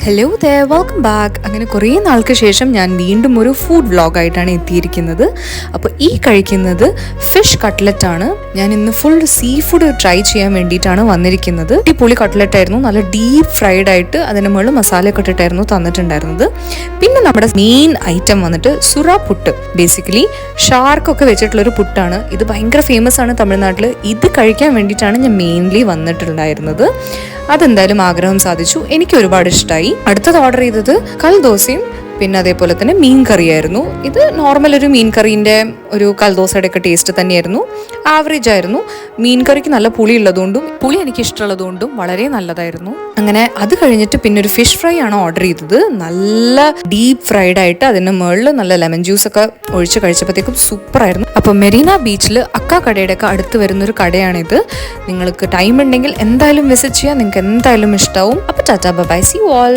Hello there, welcome back. അങ്ങനെ കുറേ നാൾക്ക് ശേഷം ഞാൻ വീണ്ടും ഒരു ഫുഡ് വ്ളോഗായിട്ടാണ് എത്തിയിരിക്കുന്നത്. അപ്പോൾ ഈ കഴിക്കുന്നത് ഫിഷ് കട്ട്ലറ്റാണ്. ഞാൻ ഇന്ന് ഫുൾ സീ ഫുഡ് ട്രൈ ചെയ്യാൻ വേണ്ടിയിട്ടാണ് വന്നിരിക്കുന്നത്. അടിപൊളി കട്ട്ലറ്റ് ആയിരുന്നു, നല്ല ഡീപ്പ് ഫ്രൈഡ് ആയിട്ട് അതിന് മുകളിൽ മസാലയൊക്കെ ഇട്ടിട്ടായിരുന്നു തന്നിട്ടുണ്ടായിരുന്നത്. പിന്നെ നമ്മുടെ മെയിൻ ഐറ്റം വന്നിട്ട് സുറ പുട്ട്, ബേസിക്കലി ഷാർക്കൊക്കെ വെച്ചിട്ടുള്ളൊരു പുട്ടാണ്. ഇത് ഭയങ്കര ഫേമസ് ആണ് തമിഴ്നാട്ടിൽ. ഇത് കഴിക്കാൻ വേണ്ടിയിട്ടാണ് ഞാൻ മെയിൻലി വന്നിട്ടുണ്ടായിരുന്നത്. അതെന്തായാലും ആഗ്രഹം സാധിച്ചു, എനിക്ക് ഒരുപാട് ഇഷ്ടമായി. അടുത്തത് ഓർഡർ ചെയ്തത് കൽദോശയും പിന്നെ അതേപോലെ തന്നെ മീൻ കറിയായിരുന്നു. ഇത് നോർമൽ ഒരു മീൻ കറീൻ്റെ ഒരു കൽദോശയുടെ ഒക്കെ ടേസ്റ്റ് തന്നെയായിരുന്നു, ആവറേജ് ആയിരുന്നു. മീൻ കറിക്ക് നല്ല പുളി ഉള്ളതുകൊണ്ടും പുളി എനിക്ക് ഇഷ്ടമുള്ളതുകൊണ്ടും വളരെ നല്ലതായിരുന്നു. അങ്ങനെ അത് കഴിഞ്ഞിട്ട് പിന്നെ ഒരു ഫിഷ് ഫ്രൈ ആണ് ഓർഡർ ചെയ്തത്. നല്ല ഡീപ്പ് ഫ്രൈഡ് ആയിട്ട് അതിന് മുകളിൽ നല്ല ലെമൺ ജ്യൂസ് ഒക്കെ ഒഴിച്ച് കഴിച്ചപ്പോഴത്തേക്കും സൂപ്പറായിരുന്നു. അപ്പോൾ മെറീന ബീച്ചിൽ അക്ക കടയുടെ ഒക്കെ അടുത്ത് വരുന്നൊരു കടയാണിത്. നിങ്ങൾക്ക് ടൈം ഉണ്ടെങ്കിൽ എന്തായാലും വിസിറ്റ് ചെയ്യാം, നിങ്ങൾക്ക് എന്തായാലും ഇഷ്ടമാവും. അപ്പോൾ tata bye, see you all.